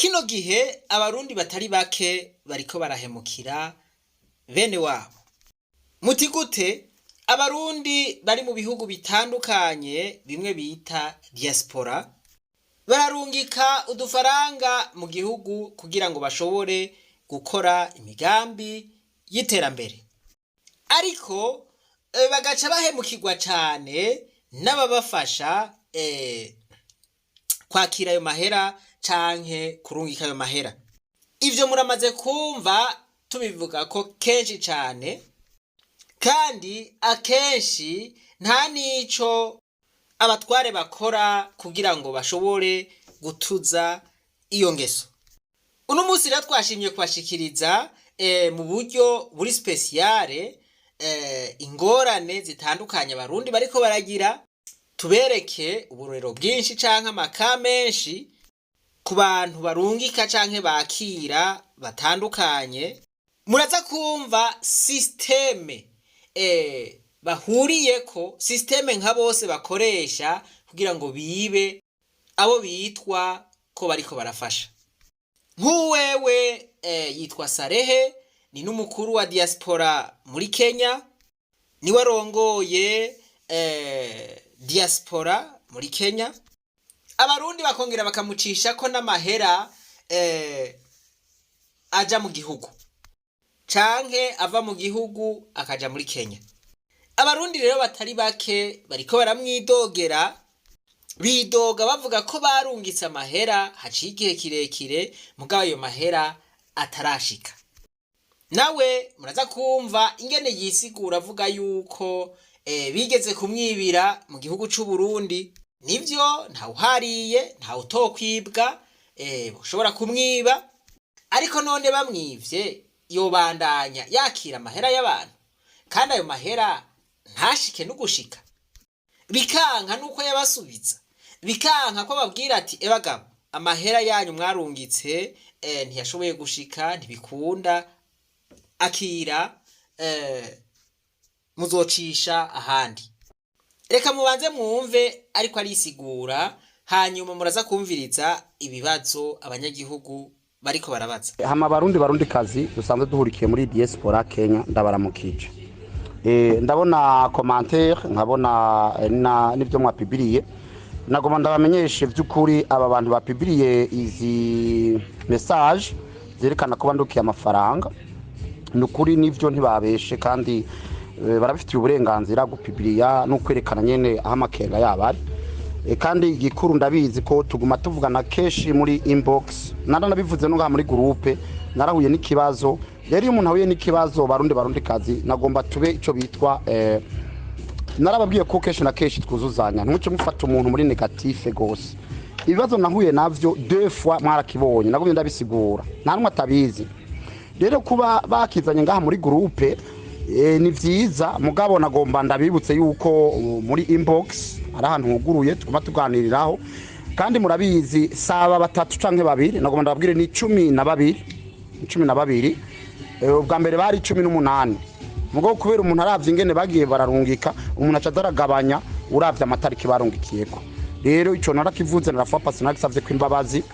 Kino gihe abarundi batari bake bariko barahemukira bene wabo. Muti gute? Abarundi bari mu bihugu bitandukanye bimwe bita diaspora bararungika udufaranga mu gihugu kugira ngo bashobore gukora imigambi y'iterambere. Ariko bagaca bahemukirwa cane n'ababafasha kwakira ayo mahera canke kurungika ayo mahera. Ivyo muramaze kumva tubivuga ko kenshi cane, kandi akenshi nta nico abatware bakora kugira ngo bashobore gutuza iyo ngeso. Uno musi rero twashimye kubashikiriza mu buryo buri speciale ingorane zitandukanye abarundi bariko baragira, tubereke uburorero bwinshi canke amaka menshi ku bantu barungika canke bakira batandukanye. Muraza kumva systeme bahuriyeko, systeme nka bose bakoresha kugira ngo bibe abo bitwa ko bariko barafasha. Nk'uwewe yitwa Sarehe, ni n'umukuru wa diaspora muri Kenya, niwe arongoye diaspora muri Kenya. Abarundi bakongera bakamucisha ko n'amahera aja mu gihugu canke ava mu gihugu akaja muri Kenya. Abarundi rero batari bake bariko baramwidogera, bidoga bavuga ko barungitse amahera haciye igihe kirekire mugabo ayo mahera atarashika. Nawe muraza kumva ingene yisigura avuga yuko bigeze kumwibira mu gihugu c'u Burundi. Nivyo ntawuhariye, ntawutokwibwa, ushobora kumwiba, ariko none bamwivye yobandanya yakira amahera y'abantu, kandi ayo mahera ntashike n'ugushika. Bikanka nuko yabasubiza, bikanka ko babwira ati ebagabo amahera yanyu mwarungitse ntiyashoboye gushika, ntibikunda, akira muzocisha ahandi. Reka mubanze mwumve ariko arisigura, hanyuma muraza kumviriza ibibazo abanyagihugu bariko barabaza. Hama barundi kazi dusanzwe duhurikiye muri diaspora Kenya, ndabaramukije. Ndabona commentaire, nkabona n'ivyo mwapibiriye. Nagoma ndabamenyeshe vy'ukuri aba bantu bapibiriye izi message zerekana ko bandukiye amafaranga. Nukuri nivyo ntibabeshe, kandi barabifitiye uburenganzira gupibiriya no kwerekana nyene aho amakenga yabari. Kandi igikuru ndabizi ko tuguma tuvugana keshi muri inbox, naranabivuze no muri groupe, narahuye n'ikibazo. Rero umuntu ahuye n'ikibazo barundi kazi nagomba tube ico bitwa narababwiye ko keshi na keshi twuzuzanya, ntuce mufata umuntu muri negative gose. Ibibazo nahuye navyo 2 fois mwarakibonye, nagomba ndabisigura, nta numwe atabizi. Rero kuba bakizanye ngaha muri groupe ni vyiza, mugabo nagomba ndabibutse yuko muri inbox ari ahantu huguruye tuguma tuganiriraho, kandi murabizi saba batatu canke babiri, nagomba ndababwire ni 12 ubwa mbere bari 18. Mugabo kubera umuntu aravye ingene bagiye bararungika, umuntu aca daragabanya uravye amatariki barungikiyeko. Rero ico narakivuze narafa personal savye ko imbabazi,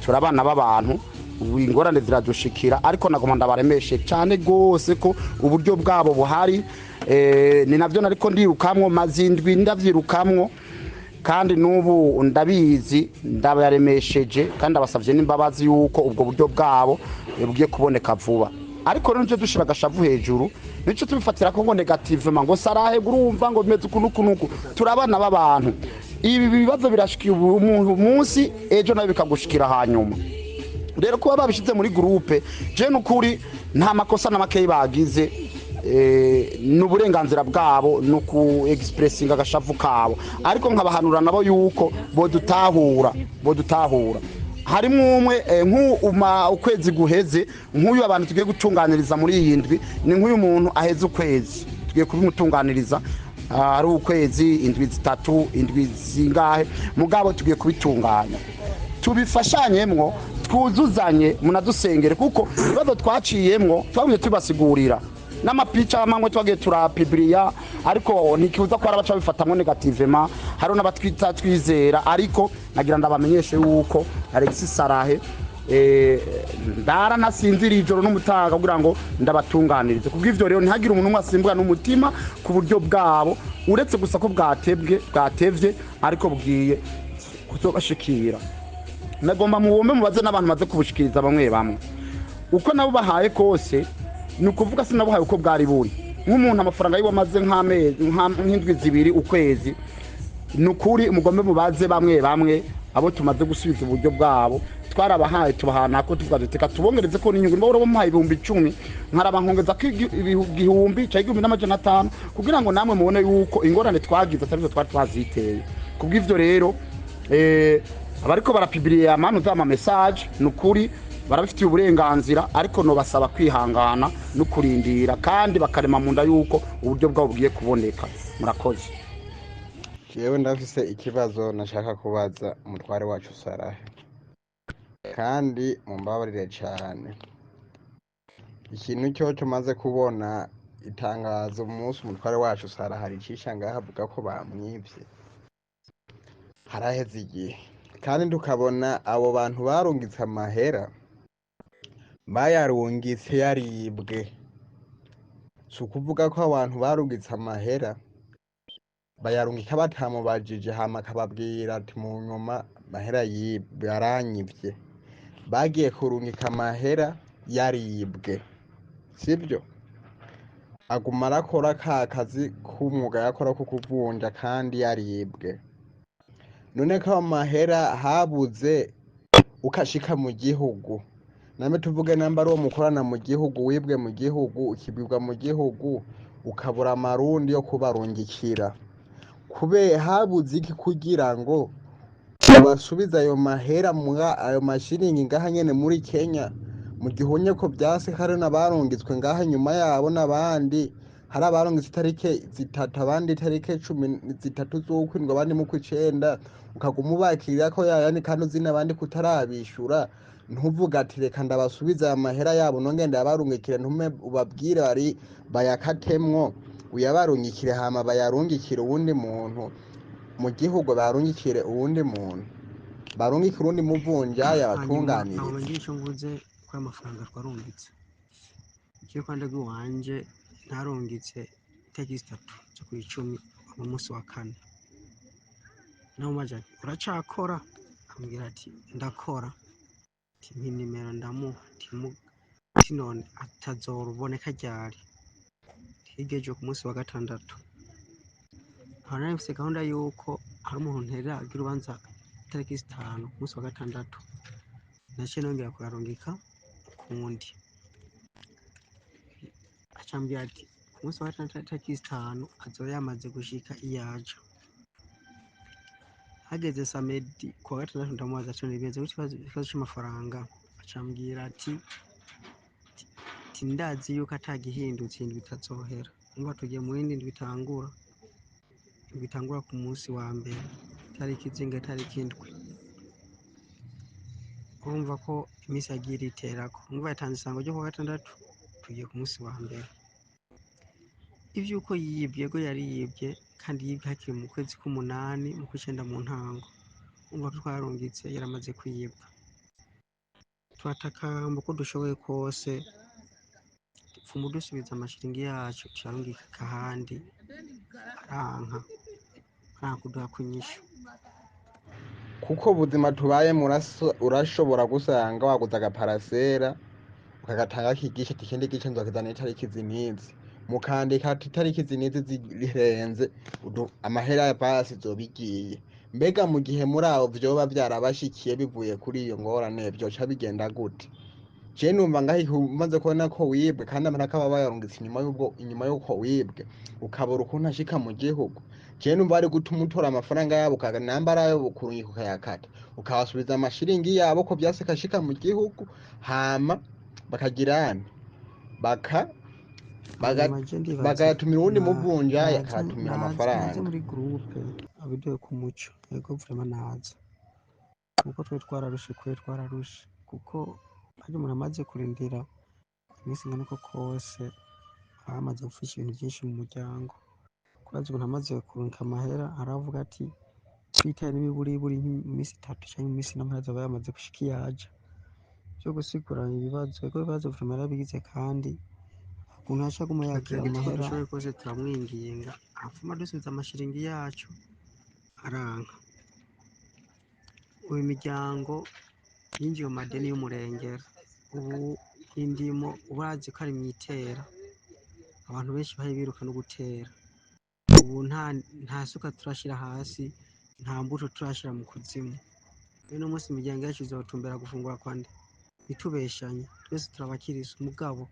turabana b'abantu ingorane ziradushikira, ariko nagoma ndabaremeshe cyane gose ko uburyo bwabo buhari. Ni navyo nariko ndirukamwo mazindwi ndavyirukamwo, kandi nubu ndabizi ndabaremesheje, kandi abasavye n'imbabazi yuko ubwo buryo bwabo bugiye kuboneka vuba. Ariko rero nje dushira gashavu hejuru, nico tubifatira ko ngo negative ngo Sarahe urumva ngo bimeze ukunuku. Turabana b'abantu, ibi bibazo birashikiye umuntu munsi, ejo nayo bikagushikira hanyuma. Rero kuba babishize muri groupe, je nukuri nta makosa n'amakeyi bagize, n'uburenganzira bwabo no ku expressinga gashavu kabo, ariko nkabahanura nabo yuko bodutahura. Harimo umwe ukwezi guheze, nk'uyu abantu tugiye gutunganiriza muri iyi ndwi, ni nk'uyu muntu aheze ukwezi tugiye kubimutunganiriza, ari ukwezi indwi zitatu indwi zingahe, mugabo tugiye kubitunganya, tubifashanyemwo, twuzuzanye, munadusengere, kuko ibibazo twaciyemwo twabuye tubasigurira n'amapica amwe twagiye turapibiriya, ariko ntikibuza ko arabaca bifatamwe negativement. Haro n'abatwita twizera, ariko nagira ndabamenyeshe yuko Alexis Sarahe ndara nasinzira ijoro n'umutaga kugira ngo ndabatunganirize kubw'ivyo rero ntihagire umuntu umwe asimbwa n'umutima ku buryo bwabo uretse gusa ko bwatevye ariko bwiye kuzobashikira. Nagomba muwombe mubaze n'abantu maze kubushikiriza bamwe bamwe uko nabo bahaye kose, ni ukuvuga sinabuhaye uko bwari buri. Nk'umuntu amafaranga yiwe amaze nk'indwi zibiri ukwezi, ni ukuri umugombe mubaze bamwe bamwe abo tumaze gusubiza uburyo bwabo twarabahaye tubahana ko tuvuga duteka tubongereze ko n'inyungu niba urabamuhaye 10,000 nkarabankongeza ko 1,000 cyangwa 1,500 kugira ngo namwe mubone yuko ingorane twagize atari zo twari twaziteye. Kubw'ivyo rero abariko barapibiriye amanu z'ama message, ni ukuri barabifitiye uburenganzira, ariko no basaba kwihangana no kurindira kandi bakarema mu nda yuko uburyo bwabo bugiye kuboneka. Murakoze. Jewe ndafise ikibazo nashaka kubaza umutware wacu Sarahe, kandi mumbabarire cane. Ikintu cyo tumaze kubona itangazo umunsi umutware wacu Sarahe aricisha ngaha avuga ko bamwivye, haraheze igihe, kandi tukabona abo bantu barungitse amahera bayarungitse yaribwe. Si ukuvuga ko abantu barungitse amahera bayarungika batamubajije hama akababwira ati mu nyuma mahera yaranyivye. Bagiye kurungika amahera yaribwe, sibyo? Aguma arakora ka kazi k'umwuga yakora ko kuvunja kandi yaribwe. None ko amahera habuze ukashika mu gihugu, namwe tuvuge namba ari uwo mukorana mu gihugu, wibwe mu gihugu, ukibwirwa mu gihugu, ukabura amarundi yo kubarungikira, kube habuze iki kugira ngo basubiza ayo mahera ayo mashiringi ngaha nyene muri Kenya, mu gihunye ko byase hari n'abarungitswe ngaha nyuma yabo, n'abandi hari abarungitse itarike zitatu, abandi itarike 13 z'ukwindwa, abandi mu kw'icenda, ukaguma ubakirira ko yayandi kandi uzi n'abandi kutarabishura. Ntuvuga ati reka ndabasubiza aya mahera yabo nongende yabarungikire, ntume ubabwire bari bayakatemwo uyabarungikire, hama bayarungikire uwundi muntu mu gihugu, barungikire uwundi muntu, barungikire uwundi muvunjayi abatunganirize. Aho ngisho mvuze ko amafaranga twarungitse cyo kwande wanje ntarungitse itariki 3 zo ku 10 mu munsi wa 4, naho maje uracakora, ambwira ati ndakora, ati nimero ndamuha, ati none atazoruboneka ryari, higeje ku munsi wa 6. Hana mfise gahunda yuko hari umuntu ntera agira ubanza itariki 5 ku munsi wa 6, naciye nongera kuyarungika ukundi. Acambwira ati ku munsi wa 6 itariki 5 azoba yamaze gushika iyaja. Hageze samedi ku wa 6 ndamubaza cyo nibenze ikibazo cy'amafaranga, acambwira ati ndazi yuko atagihindutse indwi bitazohera, umva tugiye mu yindi ndwi bitangura ku munsi wa mbere tariki zinga tariki indwi. Urumva ko imisi yagira iterako, umva yatanze isango ryo ku wa 6 tugiye ku munsi wa mbere. Ivyuko yibye go yari yibye kandi yibye hakiri mu kwezi k'umunani mu kw'icenda mu ntango, umva ko twarungitse yaramaze kwiyibwa. Twatakamba ko dushoboye kose fumu dusubiza amashiringi yacu cyarungika kahandi, aranka kuduha kunyisha. Kuko ubuzima tubaye urashobora gusanga waguze agaparasera ukagatanga kigisha ikindi gice nzokizana itariki zinizi, mukandika ati itariki zinizi zirenze amahera ya pasi zobigiye. Mbega mu gihe muri abo vyoba byarabashikiye bivuye kuri iyo ngorane byoca bigenda gute? Je numva ngahi umaze kubona ko wibwe kandi amaraka baba yarungitse inyuma yuko wibwe, ukabura ukuntu ashika mu gihugu. Je numva ari gutuma utora amafaranga yabo ukaganambara yo bukurungika ukayakata, ukabasubiza amashiringi yabo ko byase kashika mu gihugu, hama bakagirana bagatumira uwundi muvunjayi akatumira amafaranga. Muri groupe abidoye ku muco yego vraiment naza kuko twararushe kuko ari umuntu amaze kurindira iminsi ingana uko kose, amaze gufisha ibintu byinshi mu muryango. Kuraza umuntu amaze kurunka amahera aravuga ati twitaye n'ibiburi iminsi 3 cyangwa iminsi 4 azaba yamaze gushika iyaja. byo gusigurana ibibazo ego ibibazo vuma yarabigize kandi ukuntu yaca aguma yakira amahera dushoboye kose turamwinginga apfuma dusubiza amashiringi yacu aranka ubu imiryango yinjiye mu madeni y'umurengera ubu indimo urazi ko ari mwitera abantu benshi bahe biruka no gutera ubu nta suka turashira hasi nta mbuto turashira mu kuzimu rero umunsi imiryango yacu izotumbera gufungura kwande bitubeshanye twese turabakiriza umugabo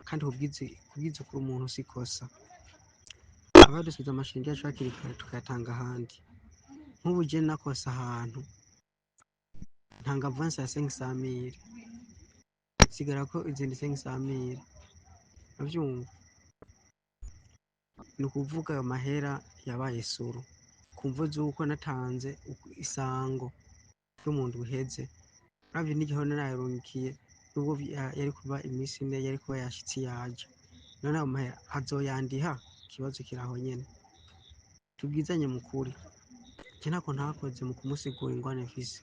kandi kubwiza kuri umuntu sikosa abadusubiza amashiringi yacu hakiri kare tukayatanga ahandi nk'ubu je nakosa ahantu ntanga avansi ya 500,000 sigara ko izindi 500,000 navyumva ni ukuvuga ayo mahera yabaye suru kumva z'uko natanze isango ry'umuntu uheze ravye n'igihe narayarungikiye nubwo yari kuba iminsi ine yari kuba yashitse yaje none ayo mahera azoyandiha ikibazo kiraho nyene tubwizanye mukuri je ntako ntakoze mu kumusigura ingwane mfise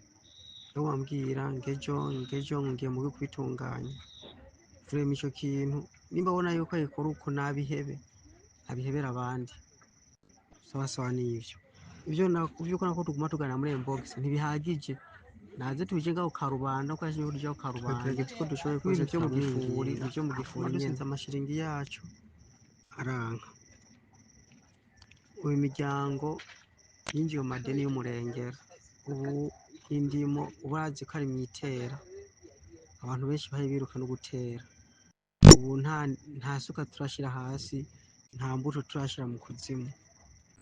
yo wambwira ngejo ngiye mu kwitunganya vrema ico kintu nimba abona yuko ayikora uko abihebera abandi sawa n'ivyo ivyo nakuvyuko nako tuguma tugana muri inbox ntibihagije naze tuje ngaho karubanda ko ashije uryo karubanda ko dushoboye kose byo mu gifuri nyene amashiringi yacu aranka ubu imiryango yinjiye mu madeni y'umurengera ubu indimo urazi ko ari mwitera abantu benshi bahe biruka no gutera ubu nta suka turashira hasi nta mbuto turashira mu kuzimu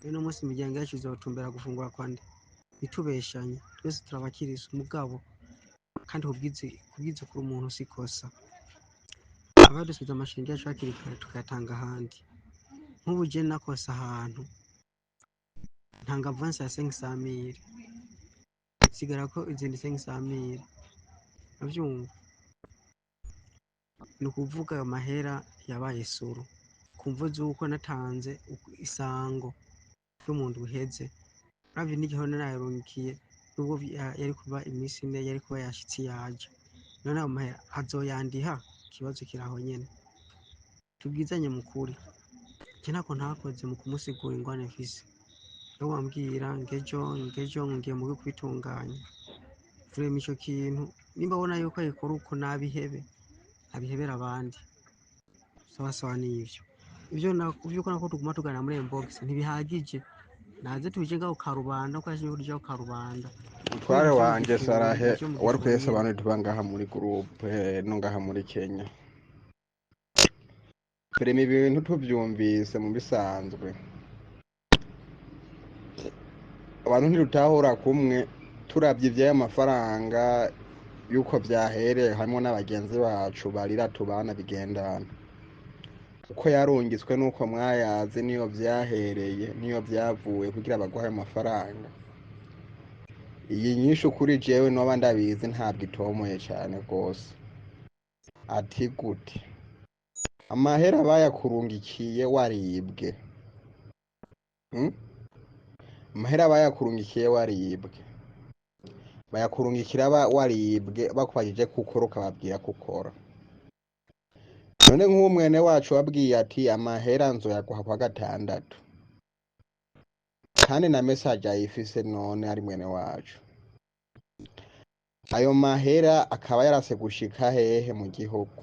rero umunsi imiryango yacu izotumbera gufungura kwande bitubeshanye twese turabakiriza umugabo kandi kubwiza kuri umuntu sikosa abadusubiza amashiringi yacu hakiri kare tukayatanga ahandi nk'ubu je nakosa ahantu ntanga avansi ya 500,000 sigara ko izindi 500,000 navyumva ni ukuvuga ayo mahera yabaye suru kumva z'uko natanze isango ry'umuntu uheze ravye n'igihe narayarungikiye nubwo yari kuba iminsi ine yari kuba yashitse yaje none ayo mahera azoyandiha ikibazo kiraho nyene tubwizanye mukuri je ntako ntakoze mu kumusigura ingwane mfise yo wambwira ngejo ngiye mu kwitunganya vrema ico kintu nimba abona yuko ayikora uko abihebera abandi sawa n'ivyo ivyo nakuvyuko nako tuguma tugana muri inbox ntibihagije naze tuje ngaho karubanda ko ashije uryo karubanda umutware wanje Sarahe wari kwese abantu tubangaha muri groupe no ngaha muri Kenya Premi ibintu tuvyumvise mu bisanzwe abantu ntirutahura kumwe turavye ivy'aya mafaranga yuko vyahereye hamwe n'abagenzi bacu barira tubana bigendana uko yarungitswe nuko mwayazi niyo vyahereye niyo vyavuye kugira baguhe amafaranga iyi nyinshi kuri jewe noba ndabizi ntabwo itomoye cyane rwose ati gute amahera bayakurungikiye waribwe amahera bayakurungikiye waribwe bayakurungikira waribwe bakwajije kukora ukababwira kukora none nk'umwene wacu wabwiye ati amahera nzoyaguha kwa gatandatu kandi na message ayifise none ari mwene wacu ayo mahera akaba yarase gushika hehe mu gihugu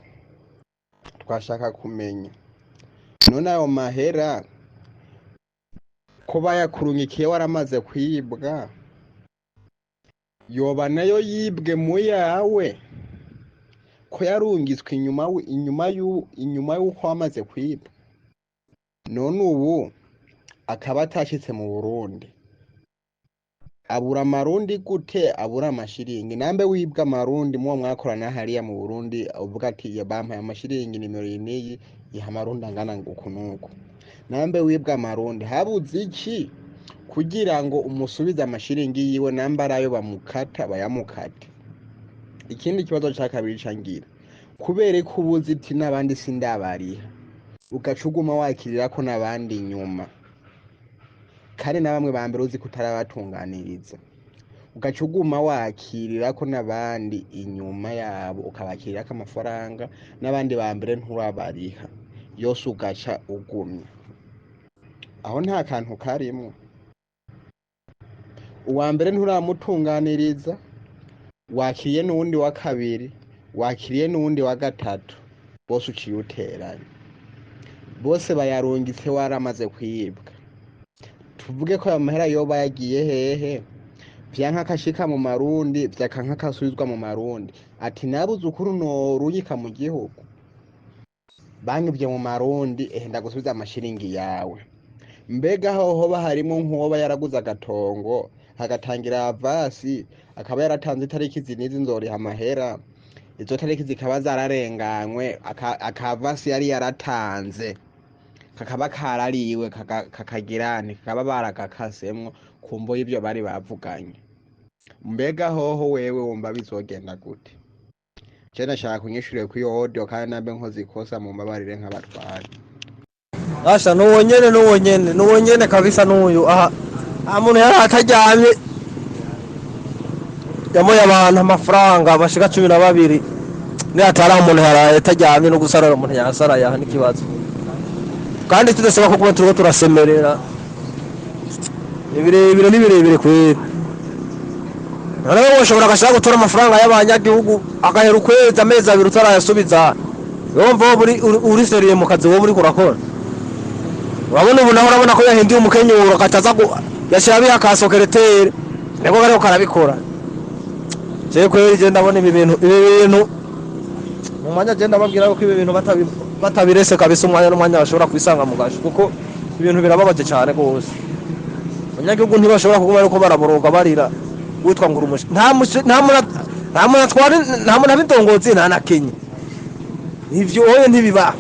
twashaka kumenya none ayo mahera ko bayakurungikiye waramaze kwibwa yoba nayo yibwe mu yawe ko yarungitswe inyuma y'uko wamaze kwibwa none ubu akaba atashitse mu Burundi abura amarundi gute abura amashiringi nambe wibwa amarundi muwo mwakorana hariya mu Burundi uvuga ati yabampaye amashiringi nimero iyi iha amarundi angana uku nuko nambe wibwa amarundi habuze iki kugira ngo umusubize amashiringi yiwe nambe arayo bamukata bayamukate ikindi kibazo ca kabiri cangira kubera ko ubuzi iti n'abandi sindabariha ugacuguma wakirira ko n'abandi nyuma kandi na bamwe ba mbere uzi kutarabatunganiriza ugaca uguma wakirirako n'abandi inyuma yabo ukabakirirako amafaranga n'abandi ba mbere nturabariha yose ugaca ugumya aho nta kantu karimwo uwa mbere nturamutunganiriza wakiriye n'uwundi wa kabiri wakiriye n'uwundi wa gatatu bose uciye uteranya bose bayarungitse waramaze kwibwa tuvuge ko ayo mahera yoba yagiye hehe vyanka kashika mu marundi vyakanka kasubizwa mu marundi ati nabuze ukuri noruyika mu gihugu bangivye mu marundi ndagusubiza amashiringi yawe mbega hoba harimo nk'uwoba yaraguze agatongo hagatangira avasi akaba yaratanze itariki zinizi nzoriha amahera izo tariki zikaba zararenganywe akavasi yari yaratanze kakaba karariwe kakagirane kakaba baragakasemwo kumbo y'ivyo bari bavuganye mbega hoho wewe wumva bizogenda gute je nashaka kunyishurire kuri audio kandi nambe nkoze ikosa mu mbabarire nk'abatwari Asha nuwo nyene kabisa n'uyu aha umuntu yari ataryamye yamoye abantu amafaranga bashika 12 ni atari umuntu yari ataryamye no gusarara umuntu yasara yaha n'ikibazo kandi tudasaba ko kuba turiko turasemerera ibirebire kwera Narawe washobora gashaka gutora amafaranga y'abanyagihugu agahera ukwezi amezi 2 utarayasubiza yumva uri seriye mu kazi wo muri kurakora urabona ubu naho urabona ko yahinduye umukenyuro kataza yashira biha ka secrétaire nego gare karabikora je kweri je ndabona ibi bintu mu mwanya je ndababwira ko ibi bintu batabirese kabisa umwanya bashobora kwisanga mu gasho kuko ibintu birababaje cyane gose abanyagihugu ntibashobora kuguma ariko baraboroga barira witwa nguru umushi nta muntu abindongozi nta na Kenya ivyo oye ntibiba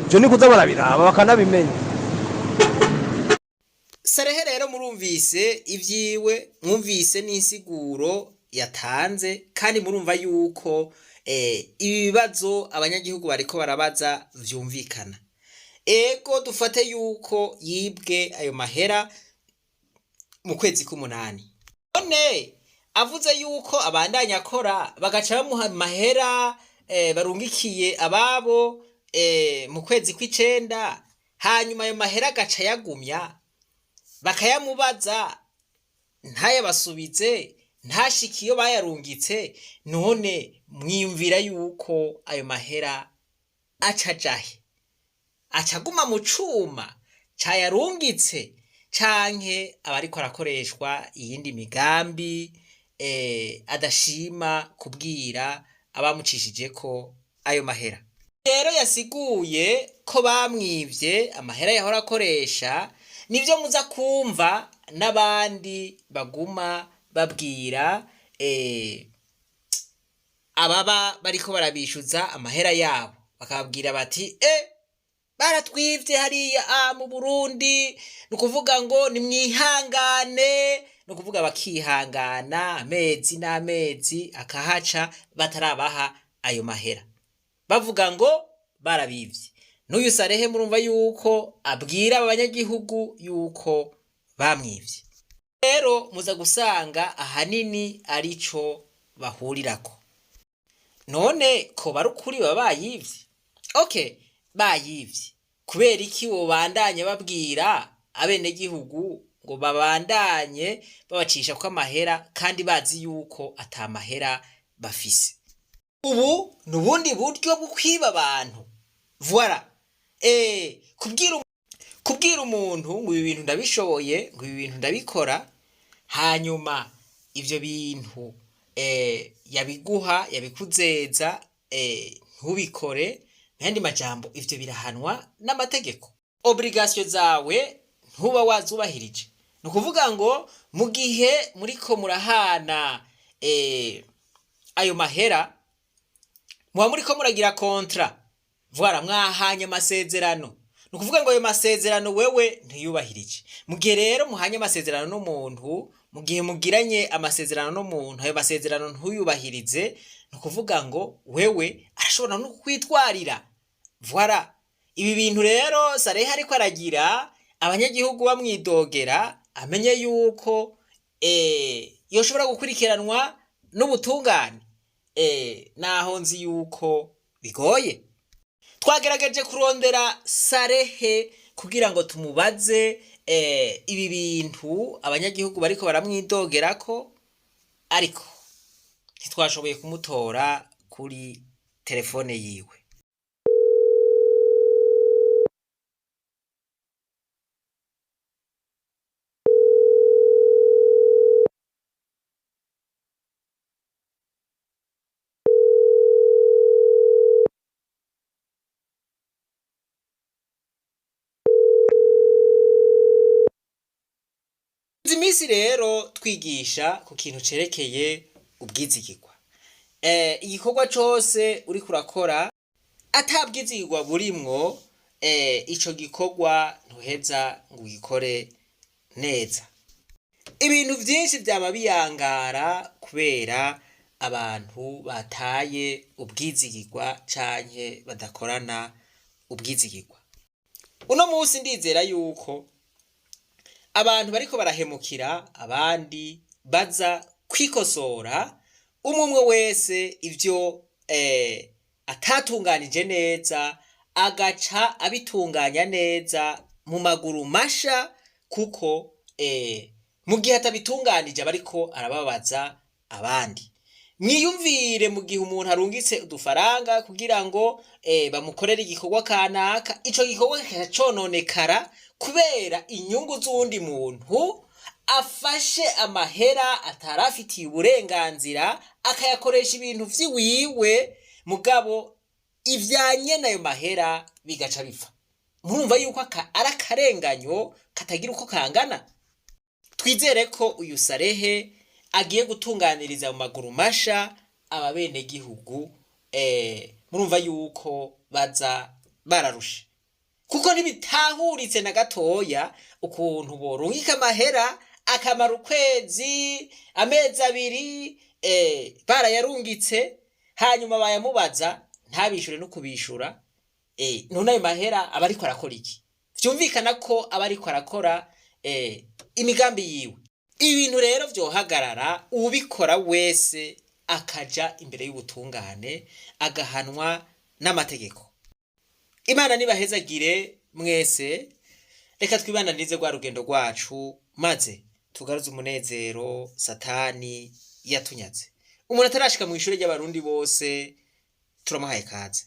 byo ni kuza barabiraba bakanabimenya Sarehe rero murumvise ivyiwe mwumvise n'insiguro yatanze kandi murumva yuko ibibazo abanyagihugu bariko barabaza vyumvikana ego dufate yuko yibwe ayo mahera mu kwezi k'umunani none avuze yuko abandanya akora bagaca bamuha mahera barungikiye ababo mu kwezi kw'icenda hanyuma ayo mahera gaca yagumya bakayamubaza ntayabasubize ntashikiyo bayarungitse none mwiyumvira yuko ayo mahera acajahe acaguma mu cuma cayarungitse canke abariko arakoreshwa iyindi migambi adashima kubwira abamucishijeko ayo mahera rero yasiguye ko bamwivye amahera yahora akoresha nivyo muza kumva n'abandi baguma babwira ababa bariko barabishuza amahera yabo bakababwira bati baratwivye hariya mu Burundi nukuvuga ngo ni mwihangane nukuvuga bakihangana amezi n'amezi akahaca batarabaha ayo mahera bavuga ngo barabivye n'uyu Sarehe murumva yuko abwira abanyagihugu yuko bamwivye rero muza gusanga ahanini arico bahurirako none ko barukuri babayivye bayivye kubera iki wobandanye babwira abenegihugu ngo babandanye babacisha ko amahera kandi bazi yuko atamahera bafise ubu nubundi buryo bwo kwiba abantu voilà kubwira umuntu ngo ibi bintu ndabishoboye ngo ibi bintu ndabikora hanyuma ivyo bintu yabiguha yabikuzeza ntubikore n'andi majambo ivyo birahanwa n'amategeko obligation zawe ntuba wazubahirije nukuvuga ngo mu gihe muriko murahana ayo mahera muba muriko muragira contrat voilà mwahanye amasezerano nukuvuga ngo ayo masezerano wewe ntiyubahirije mu gihe rero muhanye amasezerano n'umuntu mu gihe mugiranye amasezerano n'umuntu ayo masezerano ntuyubahirize nukuvuga ngo wewe arashobora no kwitwarira voilà ibi bintu rero Sarehe ariko aragira abanyagihugu bamwidogera amenye yuko yoshobora gukurikiranwa n'ubutungane? Naho nzi yuko bigoye. Twagerageje kurondera Sarehe kugira ngo tumubaze ibi bintu abanyagihugu bariko baramwidogerako, ariko ntitwashoboye kumutora kuri telefone yiwe. Iminsi rero twigisha ku kintu cerekeye ubwizigirwa. Igikorwa cose uri kurakora atabwizigirwa burimwo, ico gikorwa ntuheza ngo ugikore neza. Ibintu vyinshi vyama biyangara kubera abantu bataye ubwizigirwa canke badakorana ubwizigirwa. Uno munsi ndizera yuko abantu bariko barahemukira abandi baza kwikosora, umwe wese ivyo atatunganije neza agaca abitunganya neza mu maguru masha, kuko mu gihe atabitunganije bariko arababaza abandi. Mwiyumvire mu gihe umuntu arungitse udufaranga kugira ngo bamukorere igikorwa kanaka, ico gikorwa kikacononekara kubera inyungu z'uwundi muntu afashe amahera atarafitiye uburenganzira akayakoresha ibintu vyiwiwe, mugabo ivyanye nayo mahera bigaca bipfa. Murumva yuko ari akarenganyo katagira uko kangana. Twizere ko uyu Sarehe agiye gutunganiriza mu maguru masha aba bene gihugu. Murumva yuko baza bararusha, kuko ntibitahuritse na gatoya ukuntu borungika amahera akamara ukwezi, amezi abiri barayarungitse, hanyuma bayamubaza ntabishure no kubishura. None ayo mahera aba ariko arakora iki? Vyumvikana ko aba ariko arakora imigambi yiwe. Ibintu rero vyohagarara, ubikora wese akaja imbere y'ubutungane agahanwa n'amategeko. Imana nibahezagire mwese. Reka twibananize rwa rugendo rwacu maze tugaruze umunezero Satani yatunyaze. Umuntu atarashika mu ishure ry'abarundi bose turamuhaye kaze.